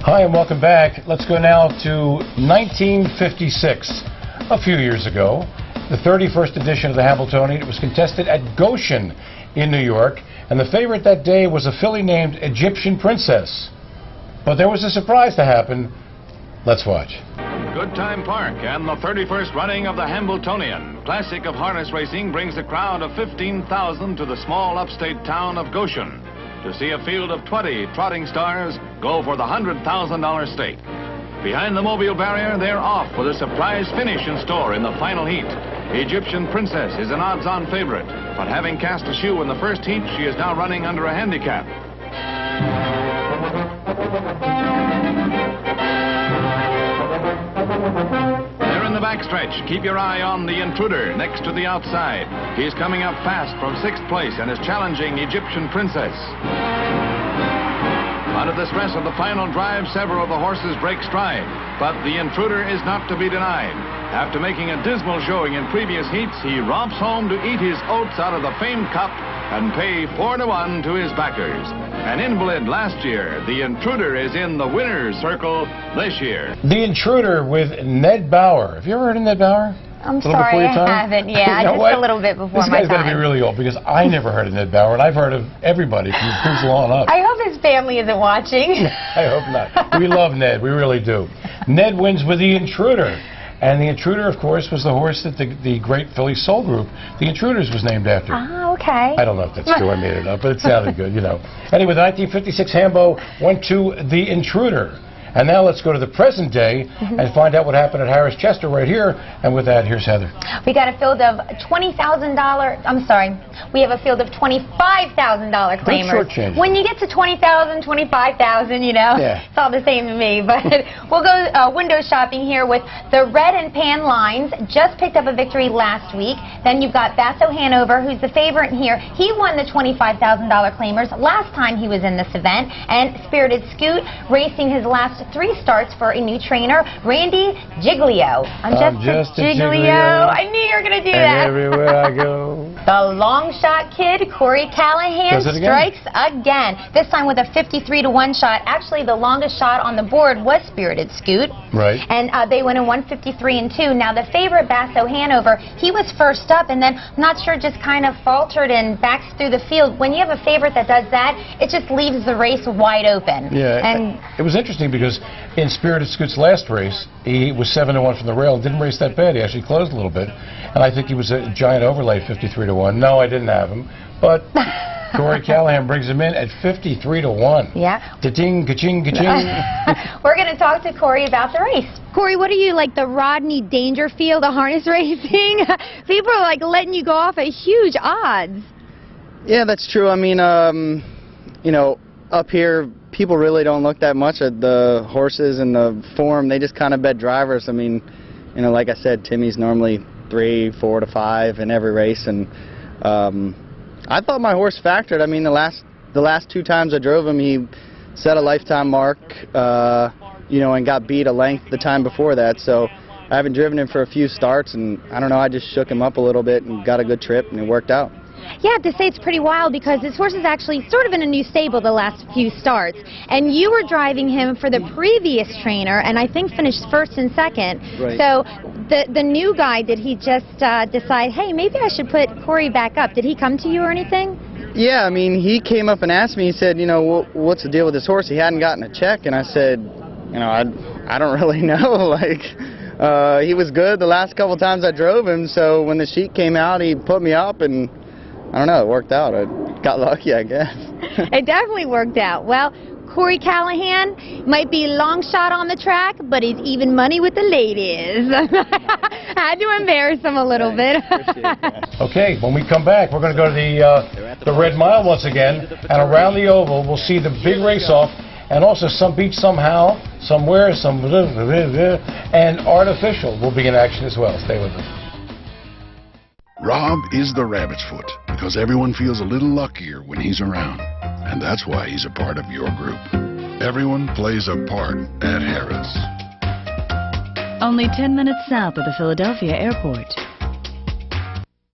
Hi and welcome back. Let's go now to 1956. A few years ago, the 31st edition of the Hambletonian. It was contested at Goshen in New York, and the favorite that day was a filly named Egyptian Princess. But there was a surprise to happen. Let's watch. Good Time Park and the 31st running of the Hambletonian. Classic of harness racing brings a crowd of 15,000 to the small upstate town of Goshen to see a field of 20 trotting stars go for the $100,000 stake. Behind the mobile barrier, they're off with a surprise finish in store in the final heat. Egyptian Princess is an odds-on favorite, but having cast a shoe in the first heat, she is now running under a handicap. They're in the backstretch. Keep your eye on the Intruder next to the outside. He's coming up fast from 6th place and is challenging Egyptian Princess. Under the stress of the final drive, several of the horses break stride, but the Intruder is not to be denied. After making a dismal showing in previous heats, he romps home to eat his oats out of the famed cup and pay 4-1 to his backers. An invalid last year, the Intruder is in the winner's circle this year. The Intruder with Ned Bauer. Have you ever heard of Ned Bauer? I'm sorry, I haven't. Yeah, just a little bit before my time. This guy's got to be really old because I never heard of Ned Bauer, and I've heard of everybody from who's long up. I hope his family isn't watching. I hope not. We love Ned. We really do. Ned wins with the Intruder. And the Intruder, of course, was the horse that the great Philly soul group, the Intruders, was named after. Oh, okay. I don't know if that's true. I made it up, but it sounded good, you know. Anyway, the 1956 Hambo went to the Intruder. And now let's go to the present day and find out what happened at Harrah's Chester right here. And with that, here's Heather. We got a field of $20,000. I'm sorry. We have a field of $25,000 claimers. When you get to 20,000, 25,000, you know, it's all the same to me. But we'll go window shopping here with the Red and Pan Lines. Just picked up a victory last week. Then you've got Basso Hanover, who's the favorite here. He won the $25,000 claimers last time he was in this event. And Spirited Scoot racing his last 3 starts for a new trainer, Randy Giglio. I'm just a Giglio. I knew you were going to do that. Everywhere I go. The long shot kid, Corey Callahan, strikes again. This time with a 53-1 shot. Actually, the longest shot on the board was Spirited Scoot. Right. And they went in 153-2. Now, the favorite, Basso Hanover, he was first up, and then, I'm not sure, just kind of faltered and backs through the field. When you have a favorite that does that, it just leaves the race wide open. Yeah, and it was interesting because in Spirited Scoot's last race, he was 7-1 from the rail and didn't race that bad. He actually closed a little bit. And I think he was a giant overlay, 53-1. No, I didn't have him. But Corey Callahan brings him in at 53-1. Yeah. Ka-ching, ka-ching, ka-ching. We're going to talk to Corey about the race. Corey, what are you, like the Rodney Dangerfield of harness racing? People are like letting you go off at huge odds. Yeah, that's true. I mean, you know, up here, people really don't look that much at the horses and the form. They just kind of bet drivers. I mean, you know, like I said, Timmy's normally 3, 4 to 5 in every race, and I thought my horse factored. I mean, the last 2 times I drove him, he set a lifetime mark, you know, and got beat a length the time before that. So I haven't driven him for a few starts, and I don't know, I just shook him up a little bit and got a good trip, and it worked out. Yeah, I have to say it's pretty wild because this horse is actually sort of in a new stable the last few starts. And you were driving him for the previous trainer and I think finished 1st and 2nd. Right. So the new guy, did he just decide, hey, maybe I should put Corey back up? Did he come to you or anything? Yeah, I mean, he came up and asked me, he said, you know, what's the deal with this horse? He hadn't gotten a check, and I said, you know, I don't really know. Like, he was good the last couple times I drove him, so when the sheet came out, he put me up, and I don't know, it worked out. I got lucky, I guess. It definitely worked out. Well, Corey Callahan might be long shot on the track, but he's even money with the ladies. I had to embarrass him a little bit. Okay, when we come back, we're going to go to the Red Mile once again, and around the oval, we'll see the big race-off, and also some beach somehow, somewhere, some and artificial will be in action as well. Stay with us. Rob is the rabbit's foot because everyone feels a little luckier when he's around. And that's why he's a part of your group. Everyone plays a part at Harrah's. Only 10 minutes south of the Philadelphia airport.